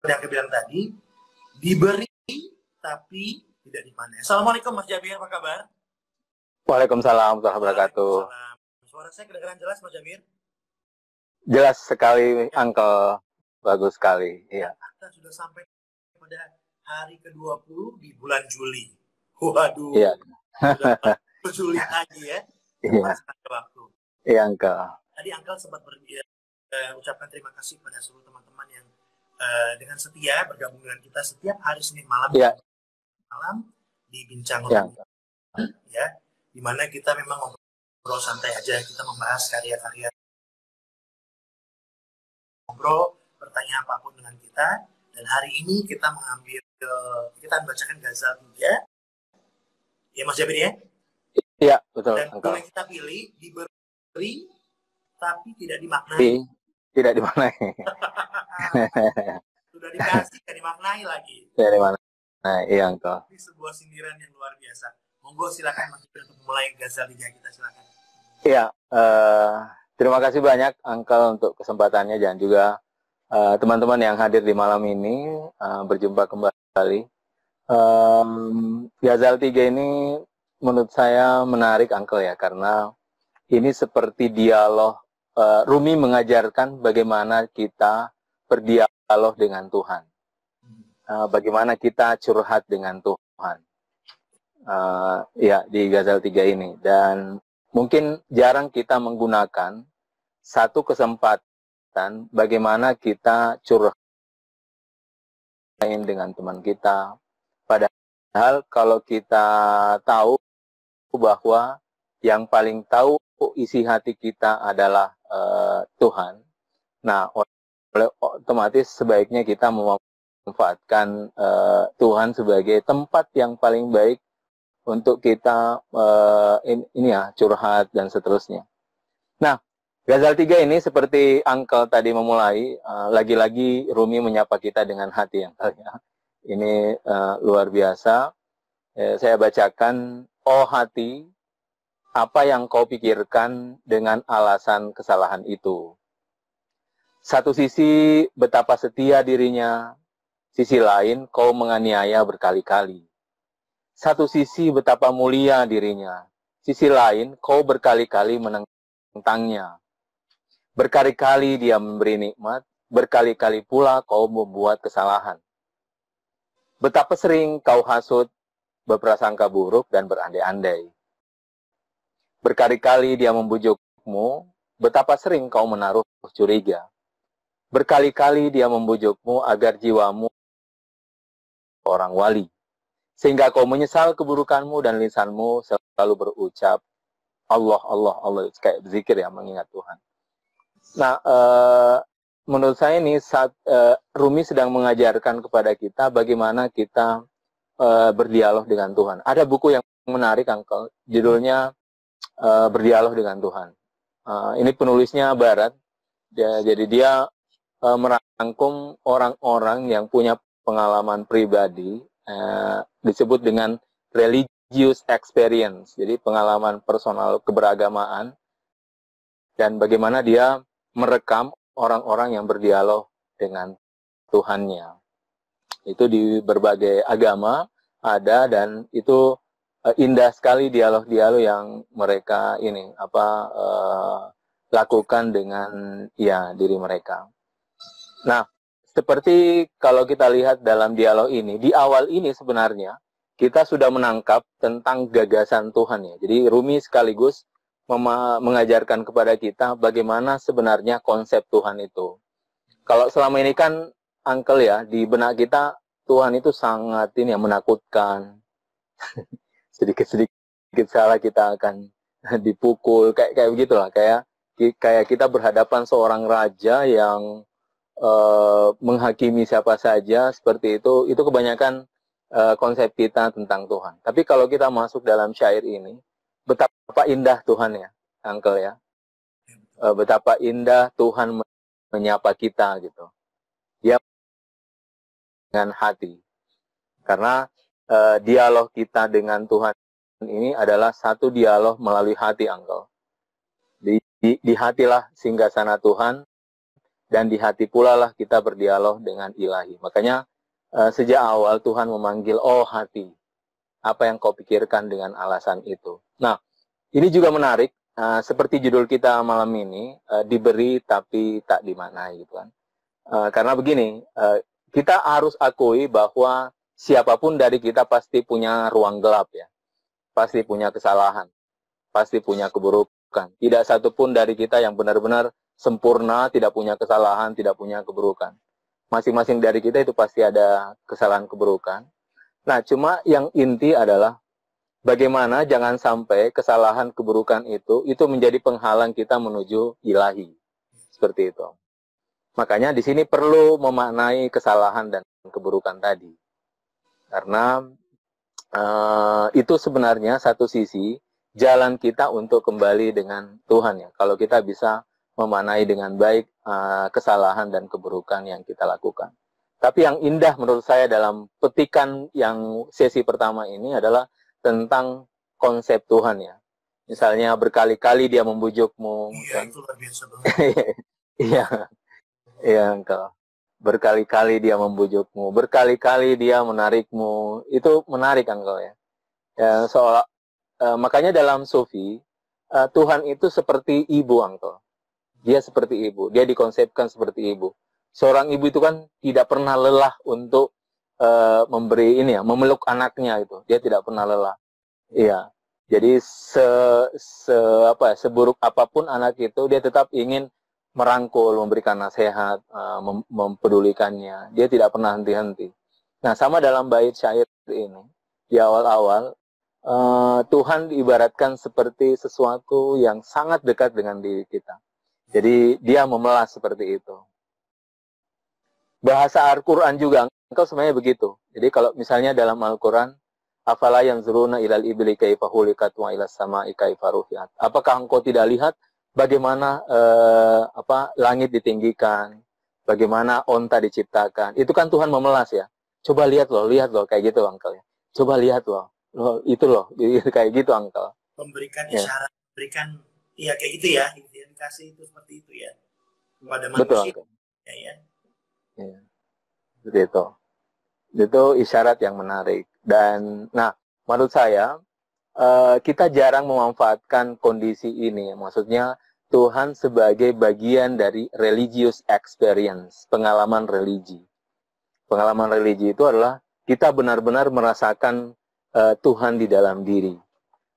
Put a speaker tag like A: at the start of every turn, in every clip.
A: yang bilang tadi, diberi tapi tidak dipanen. Assalamualaikum Mas Jabir, apa kabar?
B: Waalaikumsalam warahmatullahi wabarakatuh.
A: Suara saya kedengaran jelas Mas Jabir?
B: Jelas sekali, Uncle. Bagus sekali. Iya.
A: Kita sudah sampai pada hari ke-20 di bulan Juli. Waduh.
B: Iya.
A: Sudah Juli lagi ya.
B: Iya.
A: Masih ada waktu.
B: Iya, Uncle.
A: Tadi Uncle sempat ucapkan terima kasih pada seluruh teman-teman yang dengan setia bergabung dengan kita setiap hari Senin malam.
B: Iya.
A: Malam di Bincang
B: Iya.
A: Ya, di mana kita memang ngobrol santai aja, kita membahas karya-karya, ngobrol, bertanya apapun dengan kita. Dan hari ini kita membacakan Ghazal 3 ya Mas Jabir ya?
B: Iya, betul.
A: Dan yang kita pilih diberi tapi tidak dimaknai.
B: Tidak dimaknai.
A: Sudah dikasih, tidak dimaknai lagi.
B: Tidak dimaknai. Nah, iya, Uncle.
A: Ini sebuah sindiran yang luar biasa. Monggo silakan Mas Jabir untuk mulai Ghazal 3 kita, silakan.
B: Iya, terima kasih banyak Uncle untuk kesempatannya dan juga teman-teman yang hadir di malam ini, berjumpa kembali. Ghazal 3 ini menurut saya menarik Uncle ya, karena ini seperti dialog. Rumi mengajarkan bagaimana kita berdialog dengan Tuhan. Bagaimana kita curhat dengan Tuhan. Ya, di Ghazal 3 ini. Dan mungkin jarang kita menggunakan satu kesempatan bagaimana kita curhat dengan teman kita. Padahal kalau kita tahu bahwa yang paling tahu isi hati kita adalah Tuhan. Nah, otomatis sebaiknya kita memanfaatkan Tuhan sebagai tempat yang paling baik untuk kita curhat dan seterusnya. Nah, Ghazal 3 ini seperti Uncle tadi memulai, lagi-lagi Rumi menyapa kita dengan hati yang tanya. Ini luar biasa. Saya bacakan, oh hati, apa yang kau pikirkan dengan alasan kesalahan itu? Satu sisi betapa setia dirinya, sisi lain kau menganiaya berkali-kali. Satu sisi betapa mulia dirinya, sisi lain kau berkali-kali menentangnya. Berkali-kali dia memberi nikmat, berkali-kali pula kau membuat kesalahan. Betapa sering kau hasut, berprasangka buruk dan berandai-andai. Berkali-kali dia membujukmu, betapa sering kau menaruh curiga. Berkali-kali dia membujukmu agar jiwamu orang wali. Sehingga kau menyesal keburukanmu dan lisanmu selalu berucap, Allah, Allah, Allah. Kayak berzikir ya, mengingat Tuhan. Nah, menurut saya ini saat Rumi sedang mengajarkan kepada kita bagaimana kita berdialog dengan Tuhan. Ada buku yang menarik, Uncle. Judulnya Berdialog dengan Tuhan. Ini penulisnya Barat. Jadi dia merangkum orang-orang yang punya pengalaman pribadi, disebut dengan religious experience. Jadi pengalaman personal keberagamaan, dan bagaimana dia merekam orang-orang yang berdialog dengan Tuhannya. Itu di berbagai agama ada, dan itu indah sekali dialog-dialog yang mereka lakukan dengan diri mereka. Nah, seperti kalau kita lihat dalam dialog ini, di awal ini sebenarnya kita sudah menangkap tentang gagasan Tuhan ya. Jadi Rumi sekaligus mengajarkan kepada kita bagaimana sebenarnya konsep Tuhan itu. Kalau selama ini kan Uncle ya, di benak kita Tuhan itu sangat menakutkan. Sedikit salah kita akan dipukul, kayak begitulah, kayak kita berhadapan seorang raja yang menghakimi siapa saja, seperti itu kebanyakan konsep kita tentang Tuhan. Tapi kalau kita masuk dalam syair ini, betapa indah Tuhan ya, Uncle ya. Betapa indah Tuhan menyapa kita gitu. Dia dengan hati. Karena dialog kita dengan Tuhan ini adalah satu dialog melalui hati, Uncle. Di hatilah singgasana Tuhan, dan di hati pula lah kita berdialog dengan ilahi. Makanya sejak awal Tuhan memanggil, oh hati, apa yang kau pikirkan dengan alasan itu. Nah, ini juga menarik, seperti judul kita malam ini, diberi tapi tak dimaknai gitu kan. Karena begini, kita harus akui bahwa siapapun dari kita pasti punya ruang gelap ya, pasti punya kesalahan, pasti punya keburukan. Tidak satupun dari kita yang benar-benar sempurna, tidak punya kesalahan, tidak punya keburukan. Masing-masing dari kita itu pasti ada kesalahan keburukan. Nah, cuma yang inti adalah bagaimana jangan sampai kesalahan keburukan itu menjadi penghalang kita menuju ilahi. Seperti itu. Makanya di sini perlu memaknai kesalahan dan keburukan tadi. Karena itu sebenarnya satu sisi jalan kita untuk kembali dengan Tuhan ya. Kalau kita bisa memaknai dengan baik kesalahan dan keburukan yang kita lakukan. Tapi yang indah menurut saya dalam petikan yang sesi pertama ini adalah tentang konsep Tuhan ya. Misalnya berkali-kali dia membujukmu.
A: Iya, itu luar biasa banget.
B: Iya, iya engkau. Berkali-kali dia membujukmu, berkali-kali dia menarikmu. Itu menarik engkau ya. Makanya dalam sufi, Tuhan itu seperti ibu engkau. Dia seperti ibu, dia dikonsepkan seperti ibu. Seorang ibu itu kan tidak pernah lelah untuk memberi ini ya, memeluk anaknya itu. Dia tidak pernah lelah. Iya. Jadi seburuk apapun anak itu, dia tetap ingin merangkul, memberikan nasihat, mempedulikannya. Dia tidak pernah henti-henti. Nah, sama dalam bait syair ini, di awal-awal, Tuhan diibaratkan seperti sesuatu yang sangat dekat dengan diri kita. Jadi dia memelas seperti itu. Bahasa Al-Quran juga, engkau sebenarnya begitu. Jadi kalau misalnya dalam Al-Quran, afala yanzuruna ilal ibli kaifa khuliqat wa ilas sama'i kaifa rufi'at. Apakah engkau tidak lihat bagaimana langit ditinggikan, bagaimana onta diciptakan? Itu kan Tuhan memelas ya. Coba lihat loh kayak gitu engkau ya. Coba lihat loh itu loh kayak gitu engkau.
A: Memberikan isyarat, memberikan ya kayak gitu ya. Kasih itu seperti itu ya kepada manusia.
B: Betul.
A: Ya.
B: Begitu. Itu isyarat yang menarik. Dan nah, menurut saya kita jarang memanfaatkan kondisi ini. Maksudnya Tuhan sebagai bagian dari religious experience, pengalaman religi. Pengalaman religi itu adalah kita benar-benar merasakan Tuhan di dalam diri.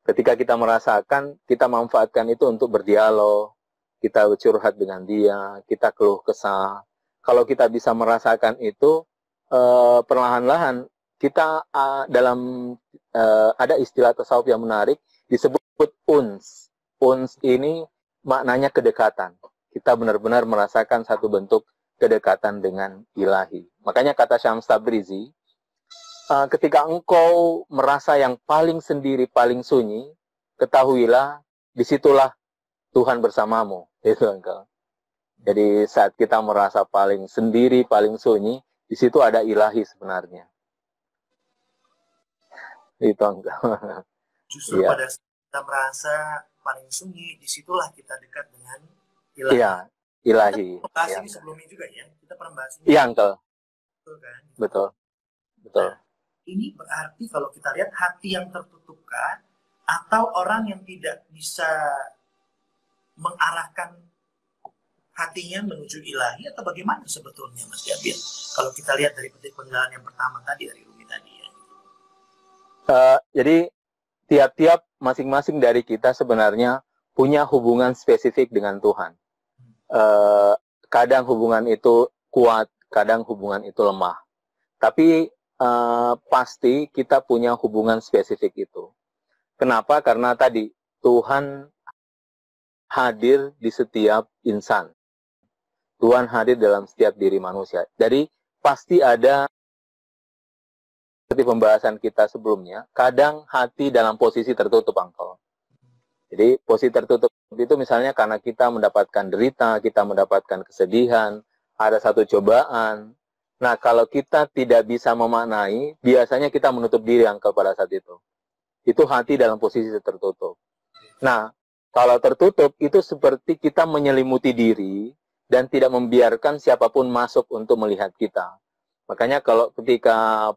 B: Ketika kita merasakan, kita manfaatkan itu untuk berdialog, kita curhat dengan dia, kita keluh kesah. Kalau kita bisa merasakan itu, perlahan-lahan kita ada istilah tasawuf yang menarik, disebut uns. Uns ini maknanya kedekatan. Kita benar-benar merasakan satu bentuk kedekatan dengan ilahi. Makanya kata Syams Tabrizi, ketika engkau merasa yang paling sendiri, paling sunyi, ketahuilah, disitulah Tuhan bersamamu. Itu engkau. Jadi saat kita merasa paling sendiri, paling sunyi, di situ ada ilahi sebenarnya. Itu engkau.
A: Justru pada saat kita merasa paling sunyi, disitulah kita dekat dengan ilahi.
B: Iya, ilahi.
A: Kita pernah bahas ini sebelumnya juga ya. Kita pernah bahas ini.
B: Iya, engkau.
A: Betul kan?
B: Betul.
A: Nah, ini berarti kalau kita lihat hati yang tertutupkah atau orang yang tidak bisa mengarahkan hatinya menuju ilahi atau bagaimana sebetulnya Mas Jabir? Kalau kita lihat dari petik penggalan yang pertama tadi dari Rumi tadi ya.
B: Jadi tiap-tiap masing-masing dari kita sebenarnya punya hubungan spesifik dengan Tuhan. Kadang hubungan itu kuat, kadang hubungan itu lemah. Tapi pasti kita punya hubungan spesifik itu. Kenapa? Karena tadi Tuhan hadir di setiap insan. Tuhan hadir dalam setiap diri manusia. Jadi pasti ada, seperti pembahasan kita sebelumnya, kadang hati dalam posisi tertutup engkau. Jadi posisi tertutup itu misalnya karena kita mendapatkan derita, kita mendapatkan kesedihan, ada satu cobaan. Nah, kalau kita tidak bisa memaknai, biasanya kita menutup diri engkau pada saat itu. Itu hati dalam posisi tertutup. Nah, kalau tertutup, itu seperti kita menyelimuti diri dan tidak membiarkan siapapun masuk untuk melihat kita. Makanya kalau ketika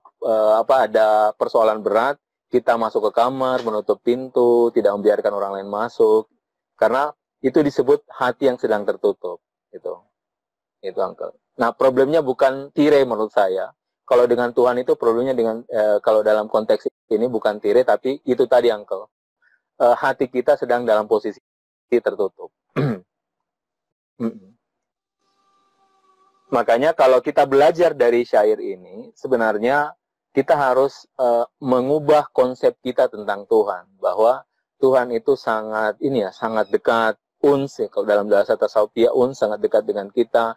B: ada persoalan berat, kita masuk ke kamar, menutup pintu, tidak membiarkan orang lain masuk, karena itu disebut hati yang sedang tertutup. Itu Uncle. Nah, problemnya bukan tirai menurut saya. Kalau dengan Tuhan itu problemnya kalau dalam konteks ini bukan tirai, tapi itu tadi Uncle. Hati kita sedang dalam posisi tertutup. Makanya kalau kita belajar dari syair ini, sebenarnya kita harus mengubah konsep kita tentang Tuhan, bahwa Tuhan itu sangat sangat dekat, kalau dalam bahasa tasawuf dia sangat dekat dengan kita.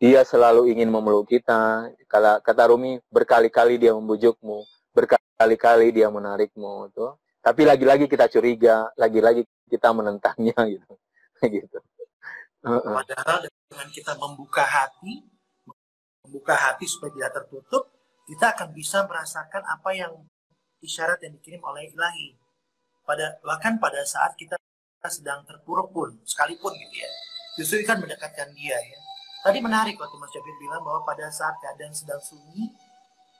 B: Dia selalu ingin memeluk kita. Kata Rumi, berkali-kali dia membujukmu, berkali-kali dia menarikmu. Tuh. Tapi lagi-lagi kita curiga, lagi-lagi kita menentangnya gitu. Gitu.
A: Padahal dengan kita membuka hati supaya tidak tertutup, kita akan bisa merasakan apa yang isyarat yang dikirim oleh Ilahi. Bahkan pada saat kita sedang terpuruk pun, sekalipun gitu ya, justru kan mendekatkan dia ya. Tadi menarik waktu Mas Jabir bilang bahwa pada saat keadaan sedang sunyi,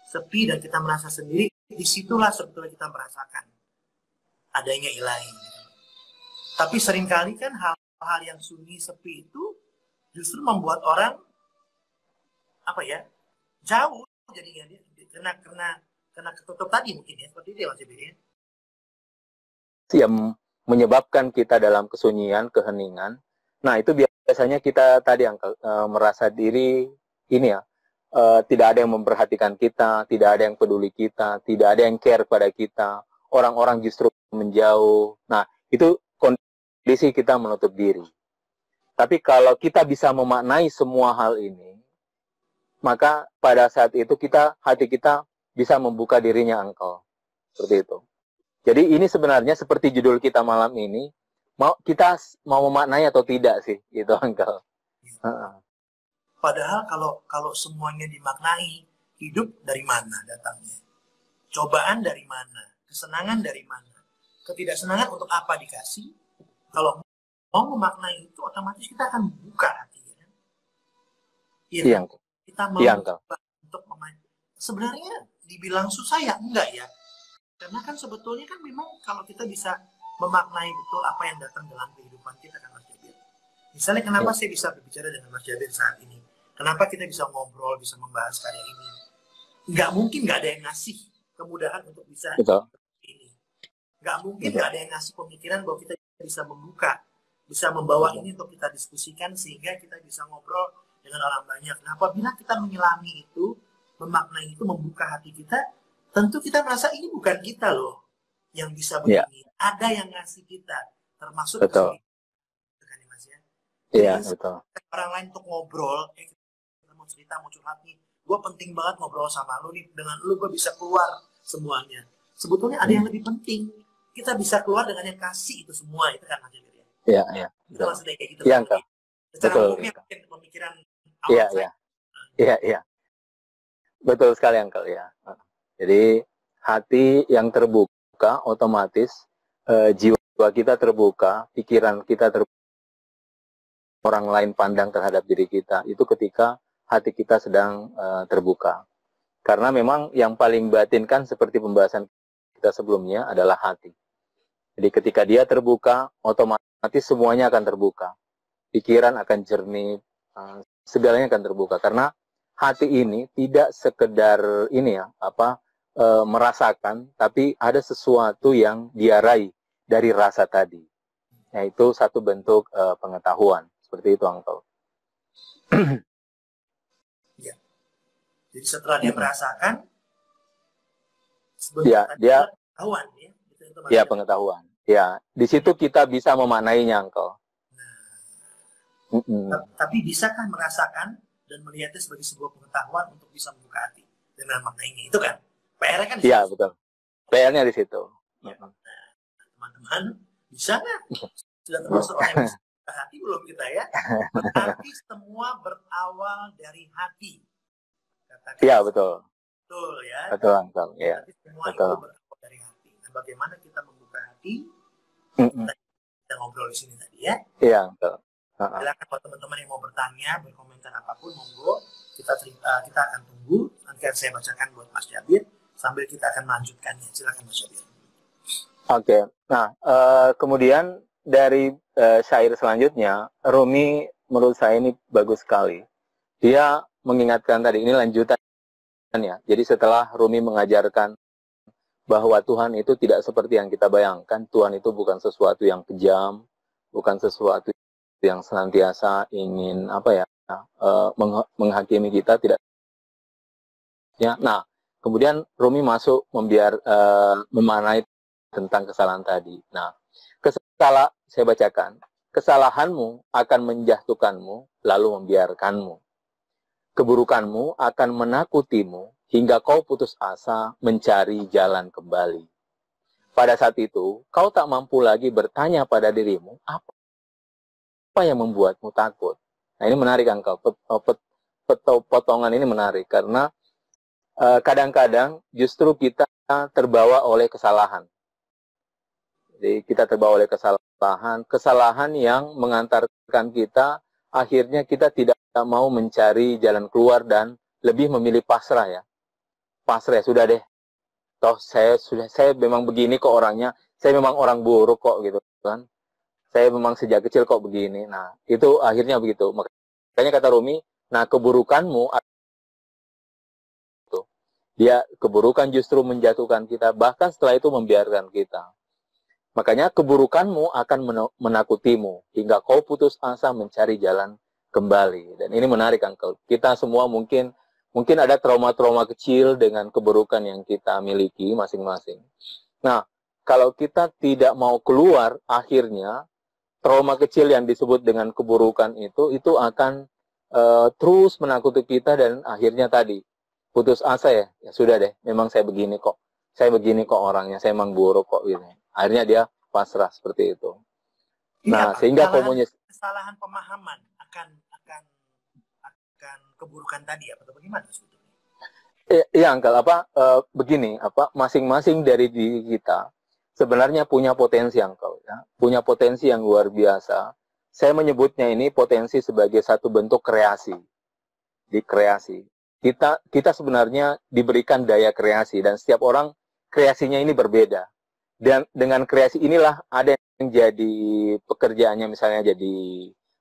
A: sepi dan kita merasa sendiri, disitulah sebetulnya kita merasakan adanya Ilahi. Tapi seringkali kan hal-hal yang sunyi, sepi itu justru membuat orang jauh jadinya dia kena ketutup tadi mungkin ya, seperti itu ya Mas Jabir ya.
B: Yang menyebabkan kita dalam kesunyian, keheningan. Nah, itu biasanya kita tadi merasa diri tidak ada yang memperhatikan kita, tidak ada yang peduli kita, tidak ada yang care pada kita. Orang-orang justru menjauh. Nah, itu kondisi kita menutup diri. Tapi kalau kita bisa memaknai semua hal ini, maka pada saat itu hati kita bisa membuka dirinya seperti itu. Jadi ini sebenarnya seperti judul kita malam ini, kita mau memaknai atau tidak sih, gitu Uncle.
A: Padahal kalau semuanya dimaknai, hidup dari mana datangnya? Cobaan dari mana? Kesenangan dari mana? Ketidaksenangan untuk apa dikasih? Kalau mau memaknai itu, otomatis kita akan buka hati. Ya?
B: Iya,
A: kita mau untuk memaknai. Sebenarnya dibilang susah ya? Enggak ya. Karena kan sebetulnya kan memang kalau kita bisa memaknai betul apa yang datang dalam kehidupan kita kan Mas Jabir. Misalnya kenapa saya bisa berbicara dengan Mas Jabir saat ini? Kenapa kita bisa ngobrol, bisa membahas karya ini? Nggak mungkin nggak ada yang ngasih kemudahan untuk bisa ini. Nggak mungkin nggak ada yang ngasih pemikiran bahwa kita bisa membuka, bisa membawa ini untuk kita diskusikan sehingga kita bisa ngobrol dengan orang banyak. Nah, apabila kita menyelami itu, memaknai itu, membuka hati kita, tentu kita merasa ini bukan kita loh yang bisa begini. Ada yang ngasih kita, termasuk
B: betul.
A: Mas ya.
B: Iya, betul.
A: Orang lain untuk ngobrol, kita mau cerita, mau curhat nih, gue penting banget ngobrol sama lu nih, dengan lu gue bisa keluar semuanya. Sebetulnya ada yang lebih penting, kita bisa keluar dengan yang kasih itu semua, itu kan Mas Jabir ya.
B: Iya, iya.
A: Itu maksudnya kayak gitu.
B: Iya,
A: secara umumnya pemikiran awal
B: Iya. Betul sekali Uncle ya. Jadi hati yang terbuka otomatis jiwa kita terbuka, pikiran kita terbuka, orang lain pandang terhadap diri kita itu ketika hati kita sedang terbuka. Karena memang yang paling batin kan seperti pembahasan kita sebelumnya adalah hati. Jadi ketika dia terbuka, otomatis semuanya akan terbuka. Pikiran akan jernih, segalanya akan terbuka. Karena hati ini tidak sekedar merasakan, tapi ada sesuatu yang diarai dari rasa tadi. Yaitu satu bentuk pengetahuan. Seperti itu, Uncle.
A: Ya. Jadi setelah dia merasakan,
B: dia
A: pengetahuan, ya.
B: Ya, pengetahuan. Ya, di situ kita bisa memaknainya, Uncle.
A: Tapi bisakah merasakan dan melihatnya sebagai sebuah pengetahuan untuk bisa membuka hati dengan maknanya itu kan? PR-nya kan di situ.
B: Iya, betul. PR-nya di situ.
A: Ya. Nah, teman-teman, bisa nggak? Sudah termasuk yang bisa membuka hati belum kita ya? Berarti semua berawal dari hati.
B: Iya, betul.
A: Betul ya.
B: Betul, Uncle. Ya.
A: Semua betul. Itu berawal dari hati. Nah, bagaimana kita membuka hati? Kita ngobrol di sini tadi ya.
B: Iya, Uncle.
A: Silakan buat teman-teman yang mau bertanya, berkomentar apapun, monggo. Kita akan tunggu. Nanti akan saya bacakan buat Mas Jabir sambil kita akan melanjutkannya. Silakan Mas Jabir.
B: Oke. Nah, kemudian dari syair selanjutnya, Rumi menurut saya ini bagus sekali. Dia mengingatkan tadi, ini lanjutan ya. Jadi setelah Rumi mengajarkan bahwa Tuhan itu tidak seperti yang kita bayangkan, Tuhan itu bukan sesuatu yang kejam, bukan sesuatu yang senantiasa ingin menghakimi kita, tidak. Ya, nah, kemudian Rumi masuk memanai tentang kesalahan tadi. Nah, saya bacakan, kesalahanmu akan menjatuhkanmu, lalu membiarkanmu. Keburukanmu akan menakutimu, hingga kau putus asa mencari jalan kembali. Pada saat itu, kau tak mampu lagi bertanya pada dirimu, apa yang membuatmu takut? Nah, ini menarik, Angkel. Potongan ini menarik, karena kadang-kadang justru kita terbawa oleh kesalahan. Jadi kita terbawa oleh kesalahan yang mengantarkan kita, akhirnya kita tidak mau mencari jalan keluar dan lebih memilih pasrah ya. Pasrah ya, sudah deh. Toh saya memang begini kok orangnya, saya memang orang buruk kok gitu kan. Saya memang sejak kecil kok begini. Nah, itu akhirnya begitu. Makanya kata Rumi, nah keburukanmu keburukan justru menjatuhkan kita, bahkan setelah itu membiarkan kita. Makanya keburukanmu akan menakutimu, hingga kau putus asa mencari jalan kembali. Dan ini menarik, Uncle. Kita semua mungkin ada trauma-trauma kecil dengan keburukan yang kita miliki masing-masing. Nah, kalau kita tidak mau keluar, akhirnya trauma kecil yang disebut dengan keburukan itu akan terus menakuti kita, dan akhirnya tadi putus asa ya sudah deh, memang saya begini kok orangnya, saya memang buruk kok gitu. Akhirnya dia pasrah seperti itu.
A: Nah, sehingga kesalahan pemahaman akan keburukan tadi ya, atau bagaimana sebetulnya?
B: Iya, Uncle, begini, masing-masing dari diri kita sebenarnya punya potensi, Uncle, ya. Punya potensi yang luar biasa. Saya menyebutnya ini potensi sebagai satu bentuk kreasi. Di kreasi. Kita sebenarnya diberikan daya kreasi, dan setiap orang kreasinya ini berbeda. Dan dengan kreasi inilah ada yang jadi pekerjaannya, misalnya jadi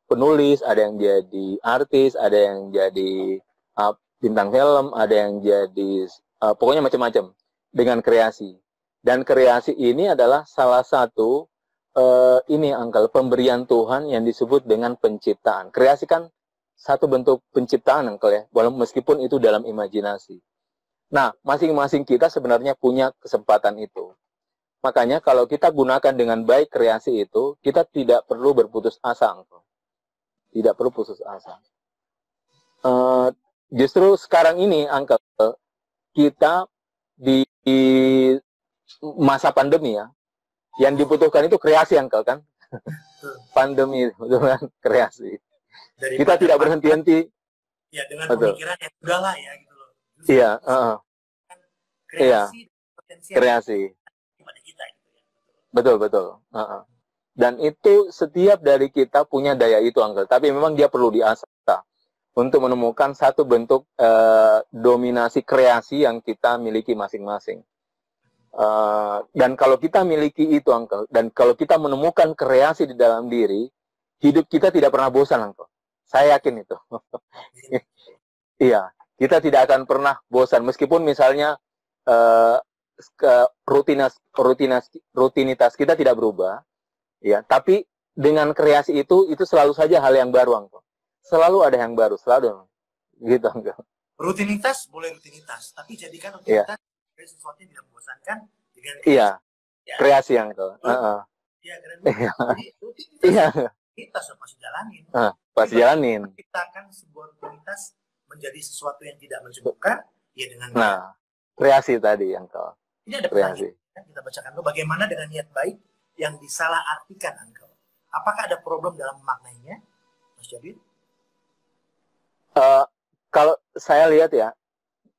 B: penulis, ada yang jadi artis, ada yang jadi bintang film, ada yang jadi pokoknya macam-macam dengan kreasi. Dan kreasi ini adalah salah satu Uncle, pemberian Tuhan yang disebut dengan penciptaan. Kreasi kan satu bentuk penciptaan, Uncle, ya, meskipun itu dalam imajinasi. Nah, masing-masing kita sebenarnya punya kesempatan itu. Makanya kalau kita gunakan dengan baik kreasi itu, kita tidak perlu berputus asa, Uncle. Tidak perlu putus asa. Justru sekarang ini, Uncle, kita di masa pandemi ya, yang dibutuhkan itu kreasi, Uncle, kan? Pandemi itu kan kreasi. Kita tidak berhenti-henti.
A: Ya, dengan pemikiran yang udahlah ya gitu loh.
B: Iya,
A: kreasi. Pada kita gitu ya.
B: Betul. Dan itu setiap dari kita punya daya itu, Uncle. Tapi memang dia perlu diasah untuk menemukan satu bentuk dominasi kreasi yang kita miliki masing-masing. Dan kalau kita miliki itu, Uncle, dan kalau kita menemukan kreasi di dalam diri, hidup kita tidak pernah bosan, Uncle. Saya yakin itu. Iya, kita tidak akan pernah bosan, meskipun misalnya rutinitas kita tidak berubah, ya. Tapi dengan kreasi itu selalu saja hal yang baru, Uncle. Selalu ada yang baru, selalu. Gitu, Uncle.
A: Rutinitas boleh rutinitas, tapi jadikan rutinitas sebagai sesuatu yang tidak membosankan dengan kreasi.
B: Iya, kreasi, Uncle.
A: Iya, keren. Jadi rutinitas kita pasti jalanin.
B: Pasti jalanin.
A: Kita akan sebuah rutinitas menjadi sesuatu yang tidak mencukupkan, ya dengan
B: kreasi tadi, Uncle.
A: Ini ada pertanyaan, kita bacakan dulu. Bagaimana dengan niat baik yang disalah artikan, Uncle? Apakah ada problem dalam maknanya, Mas Jabir?
B: Kalau saya lihat ya,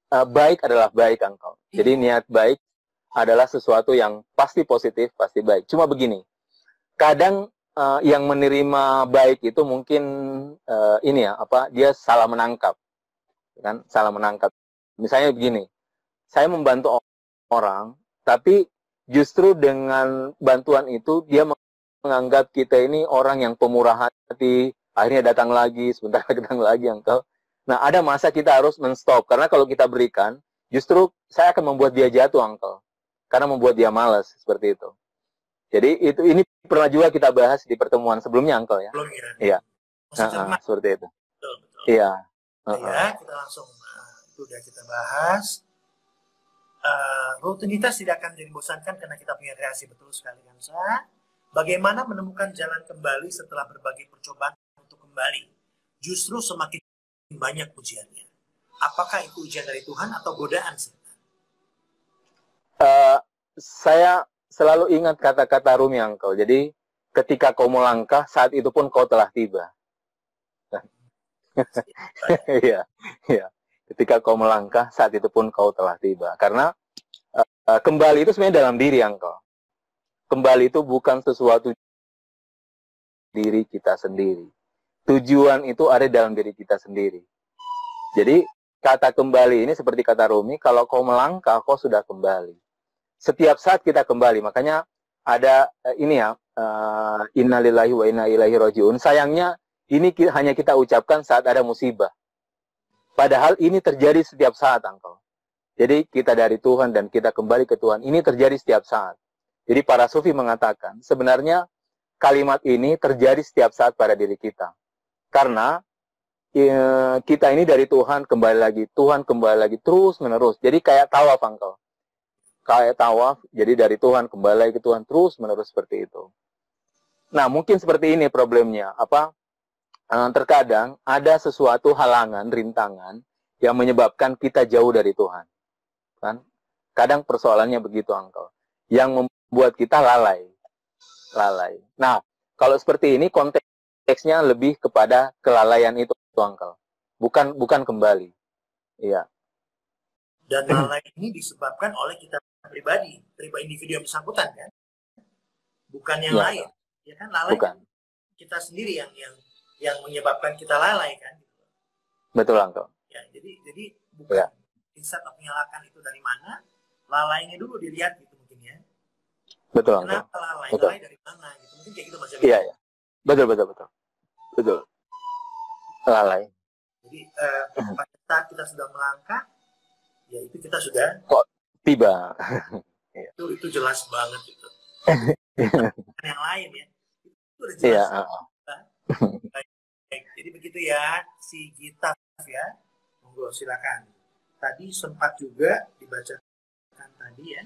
B: baik adalah baik, Uncle. Jadi niat baik adalah sesuatu yang pasti positif, pasti baik. Cuma begini, kadang yang menerima baik itu mungkin ini ya, dia salah menangkap, kan? Salah menangkap. Misalnya begini, saya membantu orang, tapi justru dengan bantuan itu dia menganggap kita ini orang yang pemurah hati, akhirnya datang lagi, sebentar datang lagi, Uncle. Nah, ada masa kita harus men-stop, karena kalau kita berikan, justru saya akan membuat dia jatuh, Uncle. Karena membuat dia malas, seperti itu. Jadi ini pernah juga kita bahas di pertemuan sebelumnya, Uncle, ya.
A: Belum ya.
B: Iya. Seperti itu.
A: Betul.
B: Iya.
A: Ya, kita langsung itu udah kita bahas. Rutinitas tidak akan jadi bosankan karena kita punya kreasi, betul sekali, Kansa. Bagaimana menemukan jalan kembali setelah berbagai percobaan untuk kembali? Justru semakin banyak ujiannya. Apakah itu ujian dari Tuhan atau godaan setan?
B: Saya selalu ingat kata-kata Rumi, Uncle. Jadi, ketika kau melangkah, saat itu pun kau telah tiba. Iya, iya. Ketika kau melangkah, saat itu pun kau telah tiba. Karena kembali itu sebenarnya dalam diri, Uncle. Kembali itu bukan sesuatu diri kita sendiri. Tujuan itu ada dalam diri kita sendiri. Jadi, kata kembali ini seperti kata Rumi, kalau kau melangkah, kau sudah kembali. Setiap saat kita kembali. Makanya ada ini ya, innalillahi wa inna ilaihi rajiun. Sayangnya, ini hanya kita ucapkan saat ada musibah. Padahal ini terjadi setiap saat, Uncle. Jadi kita dari Tuhan dan kita kembali ke Tuhan. Ini terjadi setiap saat. Jadi para sufi mengatakan, sebenarnya kalimat ini terjadi setiap saat pada diri kita. Karena kita ini dari Tuhan kembali lagi. Tuhan kembali lagi terus menerus. Jadi kayak tawaf, Uncle. Kayak tawaf, jadi dari Tuhan kembali lagi ke Tuhan terus menerus seperti itu. Nah, mungkin seperti ini problemnya. Terkadang ada sesuatu halangan, rintangan yang menyebabkan kita jauh dari Tuhan. Kan? Kadang persoalannya begitu, Uncle. Yang membuat kita lalai. Nah, kalau seperti ini konteksnya lebih kepada kelalaian itu, Uncle. Bukan kembali. Iya.
A: Dan lalai ini disebabkan oleh kita pribadi individu yang bersangkutan, kan? Bukan yang lain. Ya kan, lalai bukan. Kita sendiri yang menyebabkan kita lalai, kan?
B: Betul, Uncle.
A: Ya, jadi bukan instead of menyalahkan itu dari mana, lalainya dulu dilihat gitu mungkin ya.
B: Betul,
A: Uncle. Kenapa lalai dari mana gitu. Mungkin kayak gitu Mas.
B: Iya. Betul. Lalai.
A: Jadi pada saat kita sudah melangkah, ya itu kita sudah
B: tiba.
A: itu jelas banget itu. Yang lain ya. Itu udah jelas.
B: Iya,
A: Baik. Jadi begitu ya si Gitaf ya. Monggo silakan. Tadi sempat juga dibacakan tadi ya.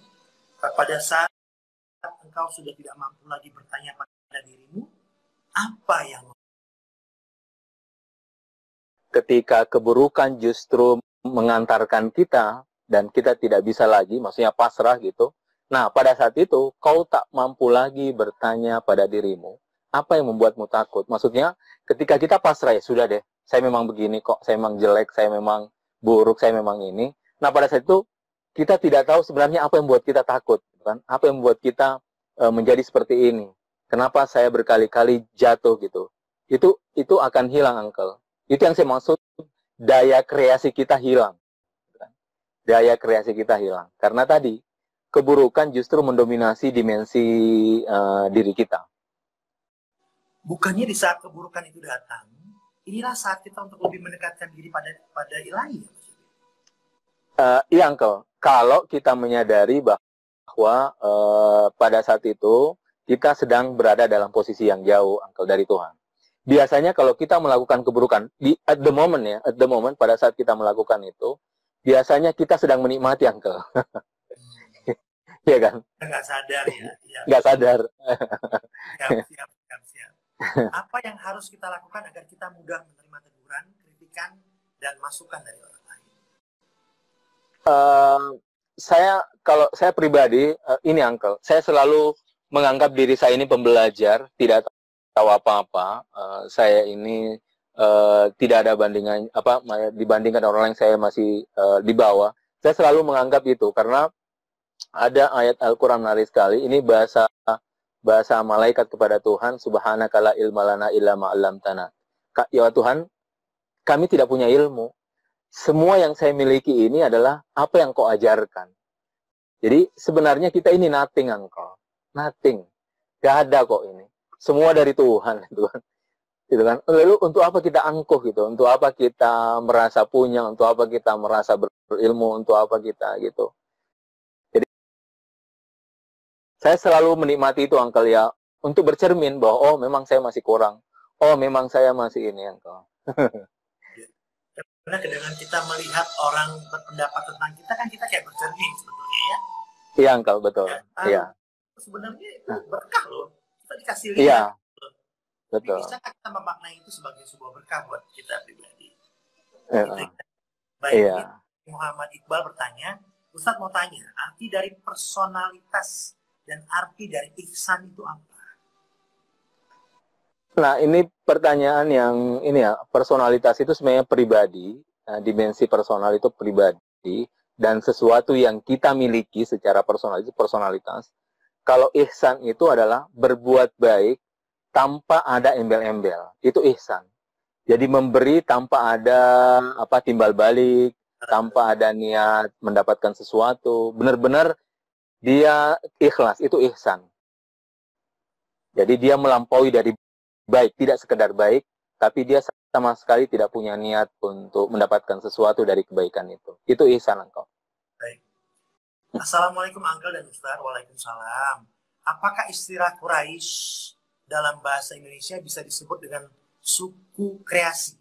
A: Pada saat engkau sudah tidak mampu lagi bertanya pada dirimu, apa yang
B: ketika keburukan justru mengantarkan kita dan kita tidak bisa lagi, maksudnya pasrah gitu. Nah, pada saat itu kau tak mampu lagi bertanya pada dirimu, apa yang membuatmu takut? Maksudnya, ketika kita pasrah, ya sudah deh, saya memang begini kok, saya memang jelek, saya memang buruk, saya memang ini. Nah, pada saat itu, kita tidak tahu sebenarnya apa yang membuat kita takut. Kan? Apa yang membuat kita menjadi seperti ini. Kenapa saya berkali-kali jatuh gitu. Itu akan hilang, Uncle. Itu yang saya maksud, daya kreasi kita hilang. Daya kreasi kita hilang. Karena tadi, keburukan justru mendominasi dimensi diri kita.
A: Bukannya di saat keburukan itu datang, inilah saat kita untuk lebih mendekatkan diri pada ilahi.
B: Iya, Uncle. Kalau kita menyadari bahwa pada saat itu kita sedang berada dalam posisi yang jauh, Uncle, dari Tuhan. Biasanya kalau kita melakukan keburukan, at the moment pada saat kita melakukan itu, biasanya kita sedang menikmati, Uncle. Iya kan?
A: Nggak sadar ya.
B: Nggak sadar.
A: Siap. Apa yang harus kita lakukan agar kita mudah menerima teguran, kritikan, dan masukan dari orang lain?
B: Kalau saya pribadi, ini Uncle, saya selalu menganggap diri saya ini pembelajar, tidak tahu apa-apa. Saya ini tidak ada bandingan dibandingkan orang lain, saya masih di bawah. Saya selalu menganggap itu karena ada ayat Al-Quran menarik sekali. Ini bahasa bahasa malaikat kepada Tuhan, subhanaka la ilma lana illa ma 'allamtana. Ya Tuhan, kami tidak punya ilmu. Semua yang saya miliki ini adalah apa yang kau ajarkan. Jadi sebenarnya kita ini nothing, Engkau. Nothing. Gak ada kok ini. Semua dari Tuhan, gitu kan. Gitu kan. Lalu untuk apa kita angkuh gitu? Untuk apa kita merasa punya? Untuk apa kita merasa berilmu? Untuk apa kita gitu? Jadi saya selalu menikmati itu, Uncle, ya, untuk bercermin bahwa oh memang saya masih kurang. Oh memang saya masih ini, Uncle.
A: Karena dengan kita melihat orang berpendapat tentang kita kan kita kayak bercermin sebetulnya ya.
B: Iya, Uncle, betul. Iya.
A: Sebenarnya itu berkah loh. Kita dikasih lihat.
B: Iya.
A: Betul. Bisa kita memaknai itu sebagai sebuah berkah buat kita pribadi.
B: Iya.
A: Baik, iya. Muhammad Iqbal bertanya, Ustadz mau tanya, arti dari personalitas dan arti dari ihsan itu apa? Nah,
B: ini pertanyaan yang ini ya, personalitas itu sebenarnya pribadi, dimensi personal itu pribadi, dan sesuatu yang kita miliki secara personal itu personalitas. Kalau ihsan itu adalah berbuat baik tanpa ada embel-embel, itu ihsan. Jadi memberi tanpa ada timbal balik, tanpa ada niat mendapatkan sesuatu, benar-benar dia ikhlas, itu ihsan. Jadi dia melampaui dari baik, tidak sekedar baik, tapi dia sama sekali tidak punya niat untuk mendapatkan sesuatu dari kebaikan itu. Itu ihsan, Engkau.
A: Baik. Assalamualaikum, Uncle dan Ustaz. Waalaikumsalam. Apakah istilah Quraisy dalam bahasa Indonesia bisa disebut dengan suku kreasi?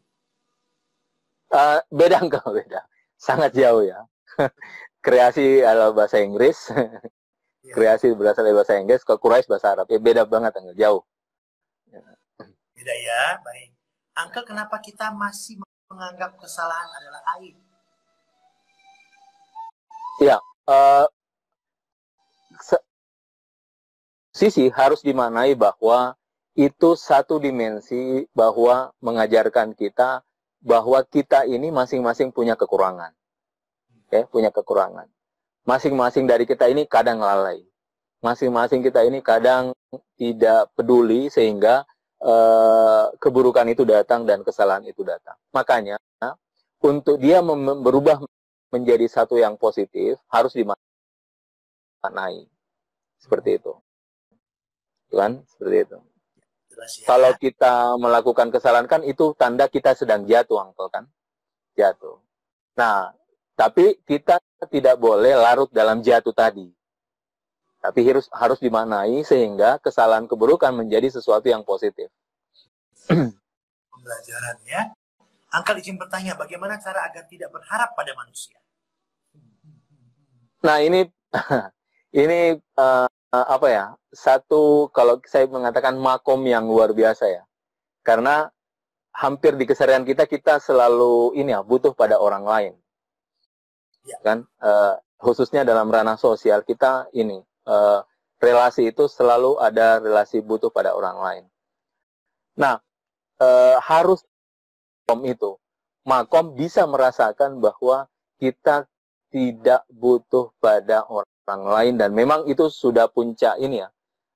B: Beda, Engkau, beda. Sangat jauh ya. Kreasi adalah bahasa Inggris. Ya. Kreasi berasal dari bahasa Inggris, kalau Quraisy bahasa Arab. Ya, beda banget, Engkau. Jauh.
A: Beda ya, baik. Uncle, kenapa kita masih menganggap kesalahan adalah aib?
B: Ya, sisi harus dimaknai bahwa itu satu dimensi bahwa mengajarkan kita bahwa kita ini masing-masing punya kekurangan. Okay? Punya kekurangan. Masing-masing dari kita ini kadang lalai. Masing-masing kita ini kadang tidak peduli sehingga keburukan itu datang dan kesalahan itu datang. Makanya untuk dia berubah menjadi satu yang positif harus dimaknai seperti itu, kan? Seperti itu. Ya. Kalau kita melakukan kesalahan kan itu tanda kita sedang jatuh, Uncle, kan? Jatuh. Nah, tapi kita tidak boleh larut dalam jatuh tadi. Tapi harus dimaknai sehingga kesalahan keburukan menjadi sesuatu yang positif.
A: Pembelajaran ya. Uncle izin bertanya, bagaimana cara agar tidak berharap pada manusia?
B: Nah ini satu, kalau saya mengatakan makom yang luar biasa ya. Karena hampir di keseharian kita selalu butuh pada orang lain. Ya. Kan? Khususnya dalam ranah sosial kita relasi itu selalu ada relasi butuh pada orang lain. Nah, harus makom bisa merasakan bahwa kita tidak butuh pada orang lain, dan memang itu sudah puncak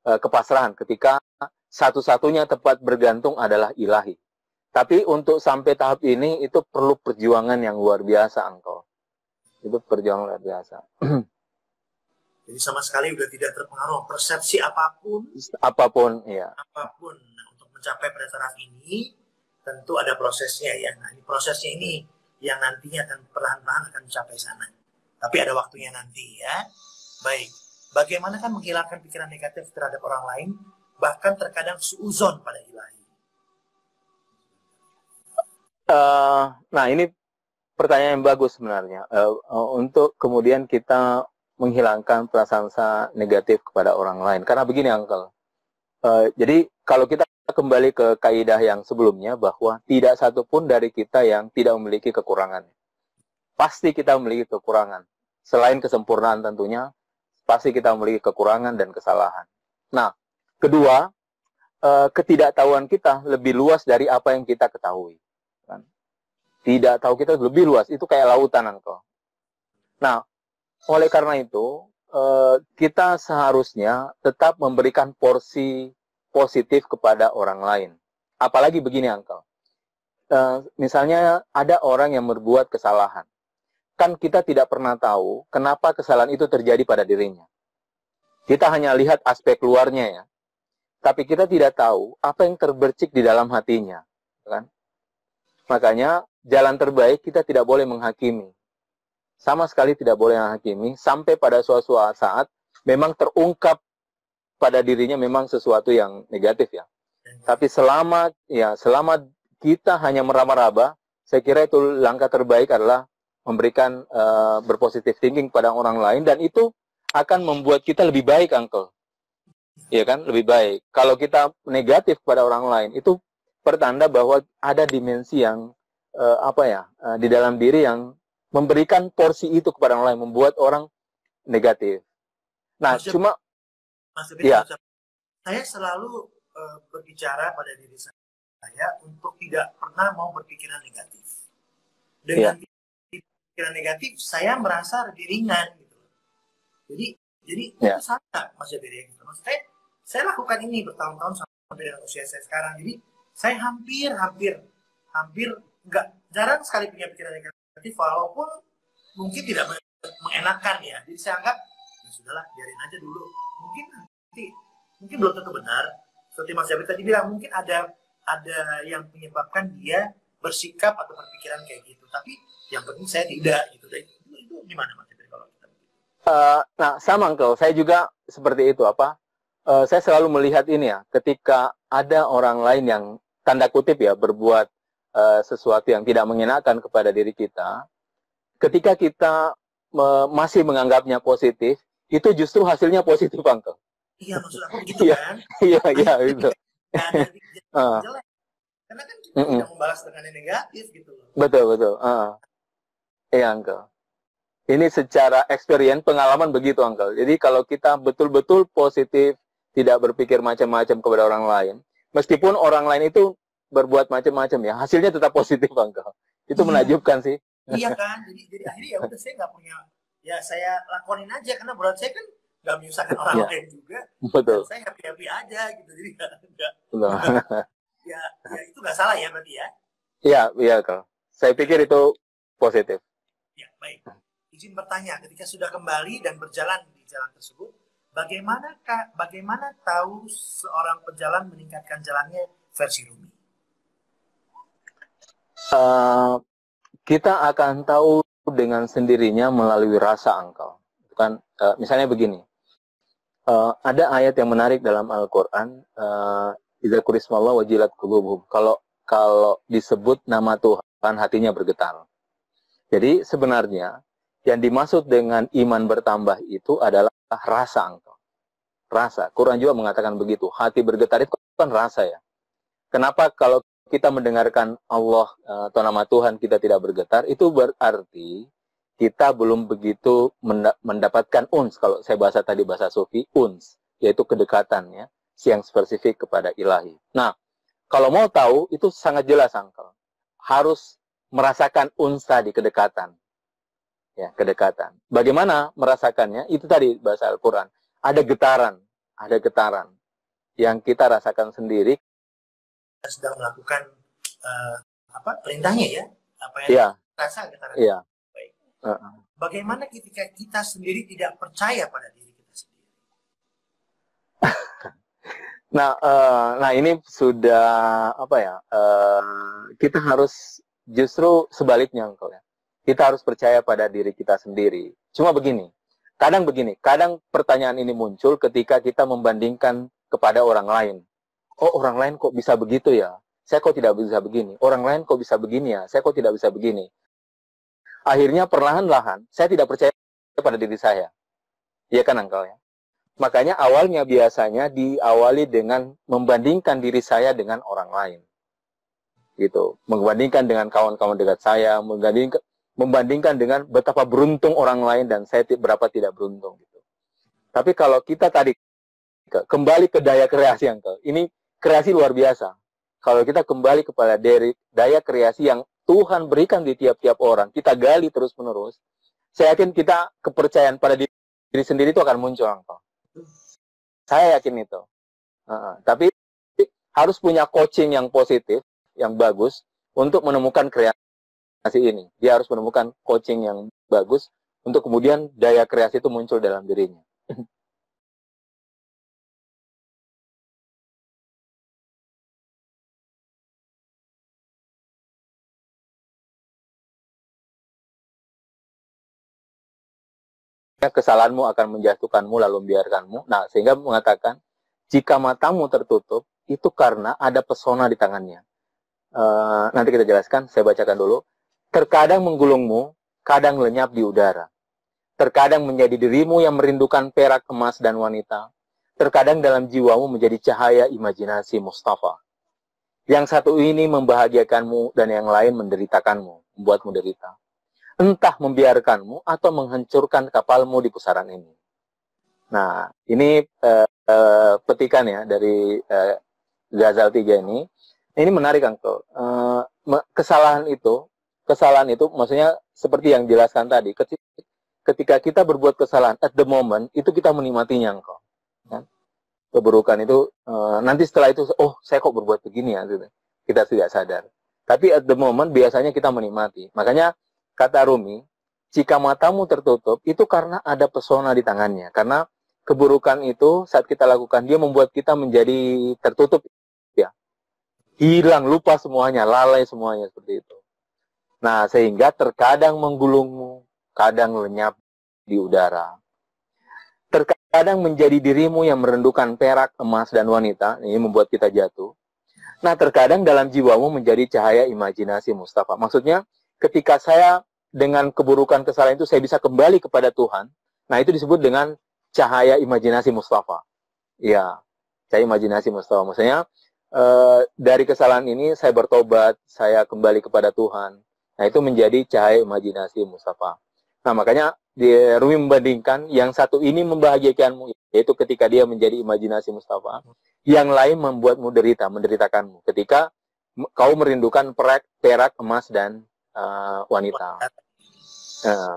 B: kepasrahan ketika satu-satunya tempat bergantung adalah ilahi. Tapi untuk sampai tahap ini itu perlu perjuangan yang luar biasa, Engkau. Itu perjuangan luar biasa.
A: Jadi sama sekali udah tidak terpengaruh persepsi apapun.
B: Apapun, ya.
A: Apapun. Nah, untuk mencapai pada taraf ini tentu ada prosesnya ya. Nah, ini prosesnya ini yang nantinya akan perlahan-lahan akan mencapai sana. Tapi ada waktunya nanti ya. Baik. Bagaimana kan menghilangkan pikiran negatif terhadap orang lain, bahkan terkadang suuzon pada ilahi?
B: Nah, ini pertanyaan yang bagus sebenarnya. Untuk kemudian kita menghilangkan perasaan negatif kepada orang lain. Karena begini, Uncle. Jadi kalau kita kembali ke kaidah yang sebelumnya bahwa tidak satu pun dari kita yang tidak memiliki kekurangan. Pasti kita memiliki kekurangan. Selain kesempurnaan tentunya, pasti kita memiliki kekurangan dan kesalahan. Nah, kedua, ketidaktahuan kita lebih luas dari apa yang kita ketahui. Kan? Tidak tahu kita lebih luas, itu kayak lautan, Uncle. Nah, oleh karena itu, kita seharusnya tetap memberikan porsi positif kepada orang lain. Apalagi begini, Uncle. Misalnya ada orang yang berbuat kesalahan. Kan kita tidak pernah tahu kenapa kesalahan itu terjadi pada dirinya. Kita hanya lihat aspek luarnya ya. Tapi kita tidak tahu apa yang terbercik di dalam hatinya. Kan? Makanya jalan terbaik kita tidak boleh menghakimi. Sama sekali tidak boleh menghakimi sampai pada suatu saat memang terungkap pada dirinya memang sesuatu yang negatif ya. Tapi selama kita hanya meraba-raba, saya kira itu langkah terbaik adalah memberikan berpositif thinking pada orang lain, dan itu akan membuat kita lebih baik, Uncle. Iya kan, lebih baik. Kalau kita negatif pada orang lain, itu pertanda bahwa ada dimensi yang di dalam diri yang memberikan porsi itu kepada orang lain, membuat orang negatif. Nah,
A: saya selalu berbicara pada diri saya untuk tidak pernah mau berpikiran negatif. Dengan pikiran negatif, saya merasa lebih ringan gitu. Jadi itu sama Mas Jabir ya gitu. Maksudnya saya lakukan ini bertahun-tahun sampai dengan usia saya sekarang. Jadi saya hampir nggak, jarang sekali punya pikiran negatif, walaupun mungkin tidak mengenakan ya. Jadi saya anggap ya sudahlah, biarin aja dulu. Mungkin belum tentu benar. Seperti Mas Jabir tadi bilang, mungkin ada yang menyebabkan dia bersikap atau berpikiran kayak gitu. Tapi yang penting saya tidak gitu. Itu gimana Mas Jabir kalau kita begitu?
B: Nah, sama Uncle. Saya juga seperti itu. Saya selalu melihat ini ya, ketika ada orang lain yang tanda kutip ya berbuat sesuatu yang tidak mengenakan kepada diri kita, ketika kita masih menganggapnya positif, itu justru hasilnya positif, Uncle.
A: Iya, maksud aku begitu kan?
B: Iya, itu.
A: Jelek. Karena kan kita tidak membalas dengan yang negatif gitu loh.
B: Betul. Iya, Uncle. Ini secara experience, pengalaman begitu, Uncle. Jadi kalau kita betul-betul positif, tidak berpikir macam-macam kepada orang lain, meskipun orang lain itu berbuat macam-macam ya, hasilnya tetap positif, Uncle. Itu menakjubkan sih.
A: Iya kan, jadi akhirnya ya udah, saya nggak punya, ya saya lakonin aja, karena berat saya kan nggak menyusahkan orang lain juga.
B: Betul.
A: Saya happy aja gitu, jadi nggak. ya itu nggak salah ya berarti ya.
B: Iya, Uncle. Saya pikir itu positif.
A: Ya, baik. Izin bertanya, ketika sudah kembali dan berjalan di jalan tersebut, bagaimana tahu seorang pejalan meningkatkan jalannya versi Rumi?
B: Kita akan tahu dengan sendirinya melalui rasa, Uncle. Bukan, misalnya begini, ada ayat yang menarik dalam Al-Quran, idza kurismallah wajilat qulubuhum. Kalau disebut nama Tuhan, hatinya bergetar. Jadi sebenarnya yang dimaksud dengan iman bertambah itu adalah rasa, Uncle. Rasa. Quran juga mengatakan begitu. Hati bergetar itu kan rasa ya. Kenapa kalau kita mendengarkan Allah atau nama Tuhan kita tidak bergetar, itu berarti kita belum begitu mendapatkan uns. Kalau saya bahasa tadi bahasa Sufi, uns, yaitu kedekatannya yang spesifik kepada ilahi. Nah, kalau mau tahu, itu sangat jelas, Uncle. Harus merasakan uns tadi, kedekatan. Ya, kedekatan. Bagaimana merasakannya? Itu tadi bahasa Al-Quran. Ada getaran yang kita rasakan sendiri.
A: Kita sedang melakukan perintahnya ya, apa yang rasa getaran.
B: Iya.
A: Baik. Bagaimana ketika kita sendiri tidak percaya pada diri kita sendiri?
B: Nah ini sudah kita harus justru sebaliknya, Uncle ya. Kita harus percaya pada diri kita sendiri. Cuma kadang pertanyaan ini muncul ketika kita membandingkan kepada orang lain. Oh, orang lain kok bisa begitu ya? Saya kok tidak bisa begini. Orang lain kok bisa begini ya? Saya kok tidak bisa begini. Akhirnya perlahan-lahan saya tidak percaya pada diri saya. Iya kan, Uncle ya? Makanya awalnya biasanya diawali dengan membandingkan diri saya dengan orang lain. Gitu. Membandingkan dengan kawan-kawan dekat saya, membandingkan dengan betapa beruntung orang lain dan saya berapa tidak beruntung gitu. Tapi kalau kita tadi kembali ke daya kreasi, Uncle, ini kreasi luar biasa. Kalau kita kembali kepada daya kreasi yang Tuhan berikan di tiap-tiap orang, kita gali terus-menerus, saya yakin kita kepercayaan pada diri diri sendiri itu akan muncul, Uncle. Saya yakin itu. Tapi harus punya coaching yang positif, yang bagus untuk menemukan kreasi ini. Dia harus menemukan coaching yang bagus untuk kemudian daya kreasi itu muncul dalam dirinya. Kesalahanmu akan menjatuhkanmu lalu membiarkanmu. Nah, sehingga mengatakan, jika matamu tertutup, itu karena ada pesona di tangannya. Nanti kita jelaskan, saya bacakan dulu. Terkadang menggulungmu, kadang lenyap di udara. Terkadang menjadi dirimu yang merindukan perak, emas, dan wanita. Terkadang dalam jiwamu menjadi cahaya imajinasi Mustafa. Yang satu ini membahagiakanmu dan yang lain menderitakanmu, membuatmu derita. Entah membiarkanmu atau menghancurkan kapalmu di pusaran ini. Nah, ini petikan ya dari Ghazal 3 ini. Ini menarik, Uncle. Kesalahan itu maksudnya seperti yang dijelaskan tadi. Ketika kita berbuat kesalahan, at the moment, itu kita menikmatinya, Uncle. Kan? Keburukan itu, nanti setelah itu, oh, saya kok berbuat begini ya. Gitu. Kita tidak sadar. Tapi at the moment, biasanya kita menikmati. Makanya, kata Rumi, jika matamu tertutup, itu karena ada pesona di tangannya. Karena keburukan itu saat kita lakukan, dia membuat kita menjadi tertutup. Ya. Hilang, lupa semuanya, lalai semuanya seperti itu. Nah, sehingga terkadang menggulungmu, kadang lenyap di udara. Terkadang menjadi dirimu yang merendukan perak, emas, dan wanita. Ini membuat kita jatuh. Nah, terkadang dalam jiwamu menjadi cahaya imajinasi Mustafa. Maksudnya, ketika saya dengan keburukan kesalahan itu saya bisa kembali kepada Tuhan. Nah, itu disebut dengan cahaya imajinasi Mustafa. Ya, cahaya imajinasi Mustafa. Maksudnya dari kesalahan ini saya bertobat, saya kembali kepada Tuhan. Nah, itu menjadi cahaya imajinasi Mustafa. Nah, makanya Rumi membandingkan yang satu ini membahagiakanmu, yaitu ketika dia menjadi imajinasi Mustafa. Yang lain membuatmu derita, menderitakanmu. Ketika kau merindukan perak, emas, dan wanita.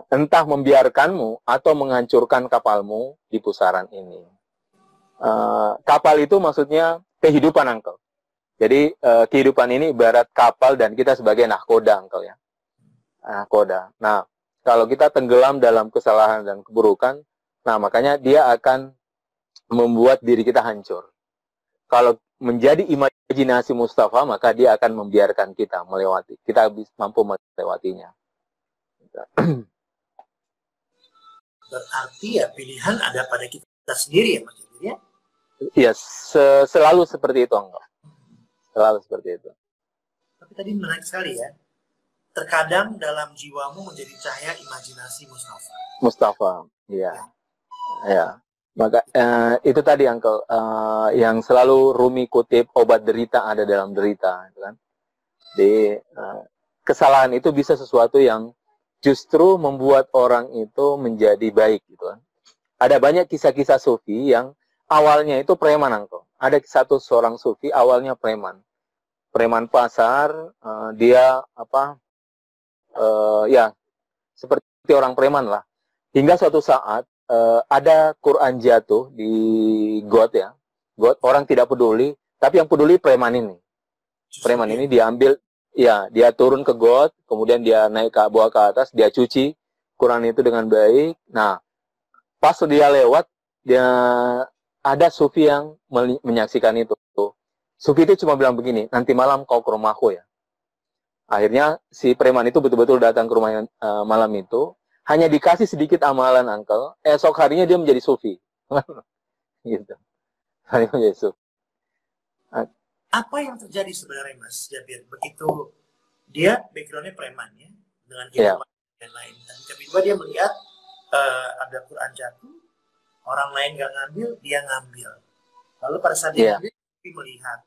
B: Entah membiarkanmu atau menghancurkan kapalmu di pusaran ini. Kapal itu maksudnya kehidupan, Uncle. Jadi kehidupan ini ibarat kapal dan kita sebagai nahkoda, Uncle ya. Nahkoda. Nah, kalau kita tenggelam dalam kesalahan dan keburukan, nah makanya dia akan membuat diri kita hancur. Kalau menjadi imajinasi Mustafa, maka dia akan membiarkan kita melewati. Kita mampu melewatinya.
A: Berarti ya pilihan ada pada kita sendiri ya, Mas Jabir ya?
B: Iya, selalu seperti itu, enggak? Selalu seperti itu.
A: Tapi tadi menarik sekali ya. Terkadang dalam jiwamu menjadi cahaya imajinasi Mustafa.
B: Mustafa, iya. Ya. Maka itu tadi, Uncle, yang selalu Rumi kutip, obat derita ada dalam derita, gitu kan? Di kesalahan itu bisa sesuatu yang justru membuat orang itu menjadi baik, gitu kan? Ada banyak kisah-kisah sufi yang awalnya itu preman, Uncle. Ada seorang sufi awalnya preman pasar, dia ya seperti orang preman lah. Hingga suatu saat ada Quran jatuh di got ya. Got, orang tidak peduli, tapi yang peduli preman ini. Preman ini diambil, ya, dia turun ke got, kemudian dia naik ke bawah ke atas, dia cuci Quran itu dengan baik. Nah, pas dia lewat, dia ada sufi yang menyaksikan itu. Sufi itu cuma bilang begini, nanti malam kau ke rumahku ya. Akhirnya si preman itu betul-betul datang ke rumah malam itu, hanya dikasih sedikit amalan, Uncle. Esok harinya dia menjadi sufi. Gitu. Hanya menjadi sufi.
A: Apa yang terjadi sebenarnya, Mas Jabir? Begitu dia backgroundnya preman ya, dengan kehidupan dan lain. Dan tiba-tiba dia melihat ada Quran jatuh, orang lain nggak ngambil, dia ngambil. Lalu pada saat dia ngambil, dia melihat,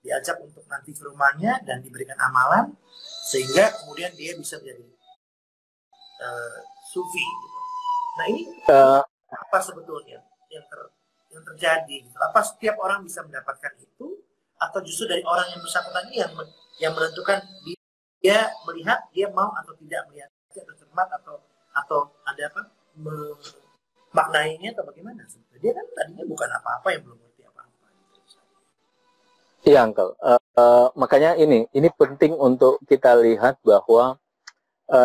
A: diajak untuk nanti ke rumahnya dan diberikan amalan, sehingga kemudian dia bisa menjadi sufi gitu. Nah ini apa sebetulnya yang terjadi gitu? Apa setiap orang bisa mendapatkan itu, atau justru dari orang yang bersangkutan ini yang menentukan dia melihat, dia mau atau tidak melihat, atau cermat, atau ada apa maknainya atau bagaimana? Dia kan tadinya bukan apa-apa yang belum ngerti apa-apa.
B: Iya, Uncle. Makanya ini penting untuk kita lihat bahwa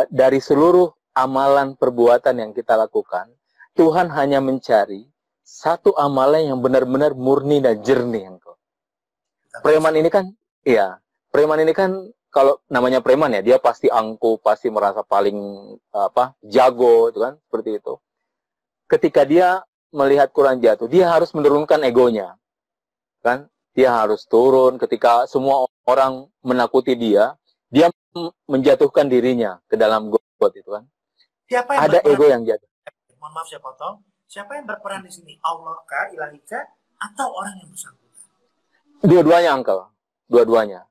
B: dari seluruh amalan perbuatan yang kita lakukan, Tuhan hanya mencari satu amalan yang benar-benar murni dan jernih, Uncle. Preman ini kan, iya, preman ini kan kalau namanya preman ya, dia pasti angkuh, pasti merasa paling jago, itu kan, seperti itu. Ketika dia melihat Quran jatuh, dia harus menurunkan egonya, kan? Dia harus turun ketika semua orang menakuti dia menjatuhkan dirinya ke dalam got itu kan.
A: Siapa yang
B: ada ego yang jatuh.
A: Mohon maaf saya potong. Siapa yang berperan di sini? Allah kah, ilahi kah, atau orang yang bersangkutan?
B: Dua-duanya, Uncle. Dua-duanya.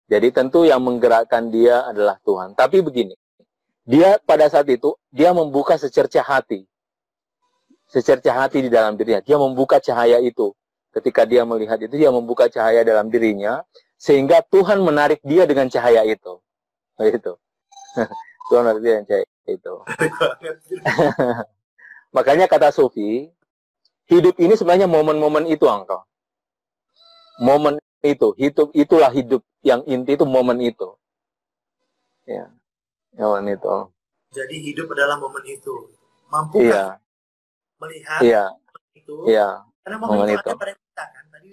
B: Jadi tentu yang menggerakkan dia adalah Tuhan. Tapi begini, dia pada saat itu, dia membuka secercah hati. Secercah hati di dalam dirinya. Dia membuka cahaya itu. Ketika dia melihat itu, dia membuka cahaya dalam dirinya, sehingga Tuhan menarik dia dengan cahaya itu. Itu. Tuhan menarik dia dengan cahaya itu. Makanya kata Sufi, hidup ini sebenarnya momen-momen itu, Uncle. Momen itu, itulah hidup yang inti itu momen itu. Ya, momen itu.
A: Jadi hidup adalah momen itu. Mampukah melihat itu?
B: Iya.
A: Karena momen itu ada pada kita kan. Tadi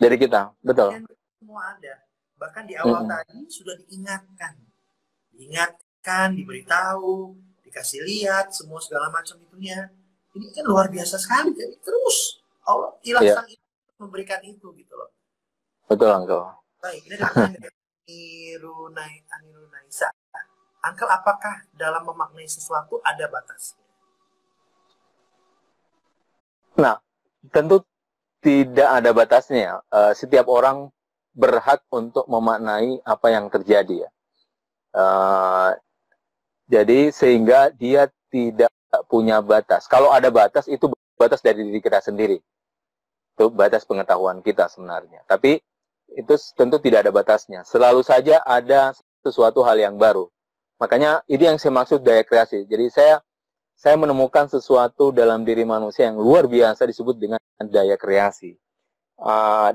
B: dari kita, betul.
A: Semua ada. Bahkan di awal tadi sudah diingatkan. Diingatkan, diberitahu, dikasih lihat, semua segala macam itunya. Ini kan luar biasa sekali. Jadi terus Allah memberikan itu gitu loh.
B: Betul, Uncle.
A: Baik, ini ada pertanyaan dari Anirunaisa. Uncle, apakah dalam memaknai sesuatu ada batas?
B: Nah, tentu tidak ada batasnya. Setiap orang berhak untuk memaknai apa yang terjadi ya. Jadi sehingga dia tidak punya batas. Kalau ada batas, itu batas dari diri kita sendiri. Itu batas pengetahuan kita sebenarnya. Tapi itu tentu tidak ada batasnya. Selalu saja ada sesuatu hal yang baru. Makanya ini yang saya maksud daya kreasi. Jadi saya menemukan sesuatu dalam diri manusia yang luar biasa disebut dengan daya kreasi.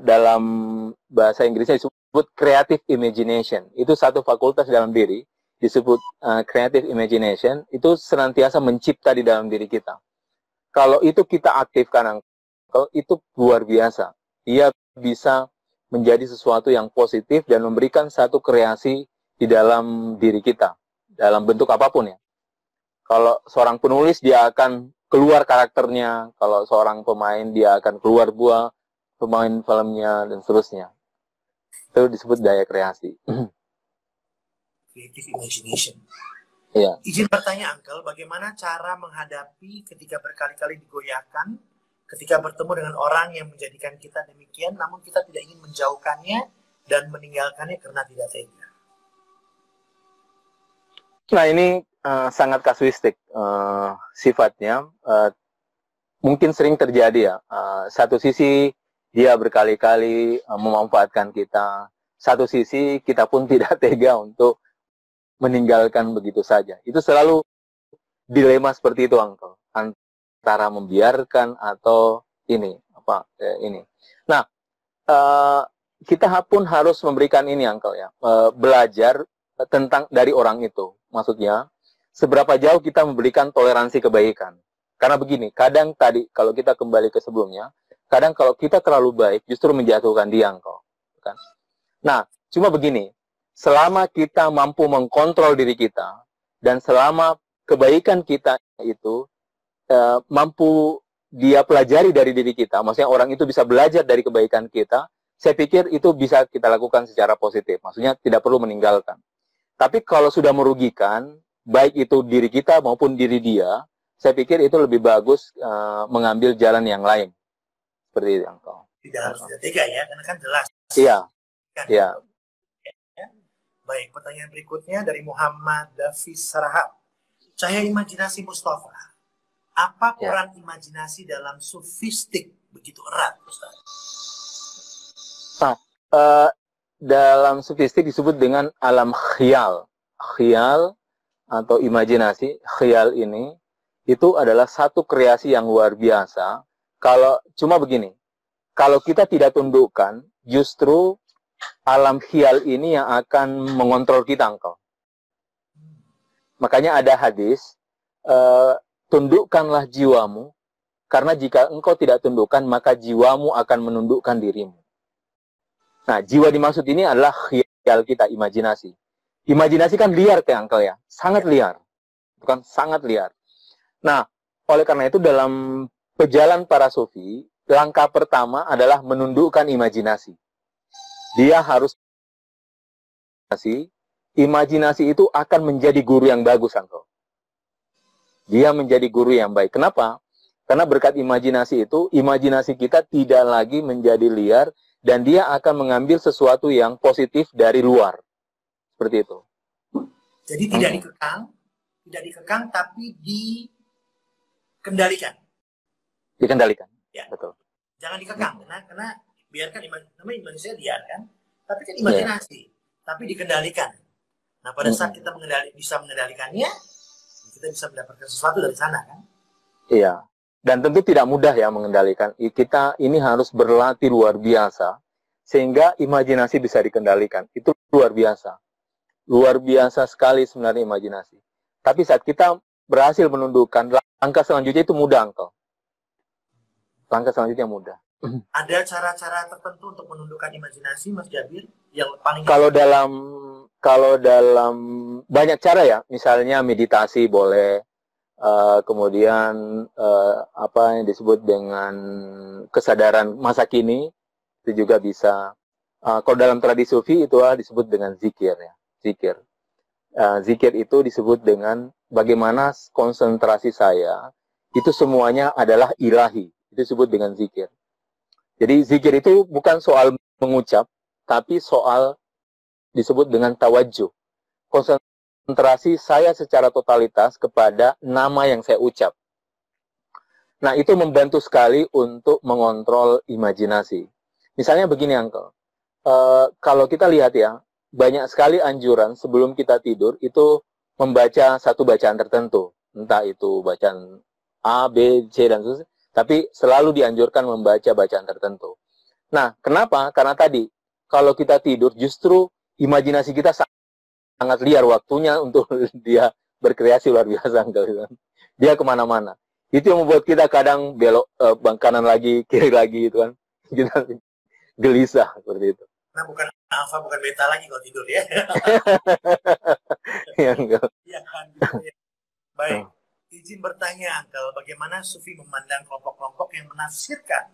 B: Dalam bahasa Inggrisnya disebut creative imagination. Itu satu fakultas dalam diri disebut creative imagination. Itu senantiasa mencipta di dalam diri kita. Kalau itu kita aktifkan, kalau itu luar biasa. Dia bisa menjadi sesuatu yang positif dan memberikan satu kreasi di dalam diri kita, dalam bentuk apapun ya. Kalau seorang penulis, dia akan keluar karakternya. Kalau seorang pemain, dia akan keluar buah pemain filmnya, dan seterusnya. Itu disebut daya kreasi.
A: Creative imagination.
B: Iya.
A: Izin bertanya, Uncle, bagaimana cara menghadapi ketika berkali-kali digoyahkan, ketika bertemu dengan orang yang menjadikan kita demikian, namun kita tidak ingin menjauhkannya dan meninggalkannya karena tidak tega?
B: Nah, ini sangat kasuistik sifatnya. Mungkin sering terjadi ya. Satu sisi dia berkali-kali memanfaatkan kita. Satu sisi kita pun tidak tega untuk meninggalkan begitu saja. Itu selalu dilema seperti itu, Uncle. Antara membiarkan atau ini. Nah, kita pun harus memberikan ini, Uncle ya. Belajar tentang dari orang itu. Maksudnya, seberapa jauh kita memberikan toleransi kebaikan. Karena begini, kadang tadi, kalau kita kembali ke sebelumnya, kadang kalau kita terlalu baik, justru menjatuhkan dia, Uncle. Kan? Nah, cuma begini, selama kita mampu mengkontrol diri kita, dan selama kebaikan kita itu mampu dia pelajari dari diri kita, maksudnya orang itu bisa belajar dari kebaikan kita, saya pikir itu bisa kita lakukan secara positif. Maksudnya tidak perlu meninggalkan. Tapi kalau sudah merugikan, baik itu diri kita maupun diri dia, saya pikir itu lebih bagus mengambil jalan yang lain. Seperti itu, Uncle.
A: Tidak harus tega ya, karena kan jelas.
B: Iya.
A: Kan?
B: Iya.
A: Baik, pertanyaan berikutnya dari Muhammad Davis Sarahab. Cahaya imajinasi Mustafa. Apa peran imajinasi dalam sufistik begitu erat, Ustaz?
B: Nah, dalam sufistik disebut dengan alam khiyal. Khiyal atau imajinasi, khiyal ini itu adalah satu kreasi yang luar biasa. Kalau cuma begini, kalau kita tidak tundukkan, justru alam khial ini yang akan mengontrol kita, engkau. Makanya ada hadis, tundukkanlah jiwamu, karena jika engkau tidak tundukkan, maka jiwamu akan menundukkan dirimu. Nah, jiwa dimaksud ini adalah khial kita, imajinasi. Imajinasi kan liar kayak engkau ya, sangat liar. Bukan sangat liar. Nah, oleh karena itu dalam pejalan para sufi, langkah pertama adalah menundukkan imajinasi. Dia harus imajinasi itu akan menjadi guru yang bagus, engkau. Dia menjadi guru yang baik. Kenapa? Karena berkat imajinasi itu, imajinasi kita tidak lagi menjadi liar, dan dia akan mengambil sesuatu yang positif dari luar. Seperti itu.
A: Jadi tidak dikekang, tapi dikendalikan.
B: Dikendalikan.
A: Ya.
B: Betul.
A: Jangan dikekang, karena biarkan namanya imajinasi liar kan, tapi kan imajinasi, tapi dikendalikan. Nah, pada saat kita bisa mengendalikannya, kita bisa mendapatkan sesuatu dari sana kan.
B: Iya. Dan tentu tidak mudah ya mengendalikan. Kita ini harus berlatih luar biasa sehingga imajinasi bisa dikendalikan. Itu luar biasa. Luar biasa sekali sebenarnya imajinasi. Tapi saat kita berhasil menundukkan, langkah selanjutnya itu mudah, engkau. Langkah selanjutnya mudah.
A: Ada cara-cara tertentu untuk menundukkan imajinasi, Mas Jabir, yang paling
B: kalau dalam banyak cara ya, misalnya meditasi boleh, kemudian apa yang disebut dengan kesadaran masa kini itu juga bisa. Kalau dalam tradisi sufi itu disebut dengan zikir ya. Zikir. Zikir itu disebut dengan bagaimana konsentrasi saya itu semuanya adalah ilahi. Itu disebut dengan zikir. Jadi zikir itu bukan soal mengucap, tapi soal disebut dengan tawajjuh. Konsentrasi saya secara totalitas kepada nama yang saya ucap. Nah, itu membantu sekali untuk mengontrol imajinasi. Misalnya begini, Uncle. Kalau kita lihat ya, banyak sekali anjuran sebelum kita tidur itu membaca satu bacaan tertentu. Entah itu bacaan A, B, C, dan seterusnya. Tapi selalu dianjurkan membaca bacaan tertentu. Nah, kenapa? Karena tadi, kalau kita tidur, justru imajinasi kita sangat liar waktunya untuk dia berkreasi luar biasa. Dia kemana-mana. Itu yang membuat kita kadang belok kanan lagi, kiri lagi, gitu kan. Kita gelisah, seperti itu.
A: Nah, bukan alfa, bukan beta lagi kalau tidur ya.
B: Ya, enggak.
A: Iya kan, gitu ya. Baik, izin bertanya, Uncle, bagaimana Sufi memandang kelompok-kelompok yang menafsirkan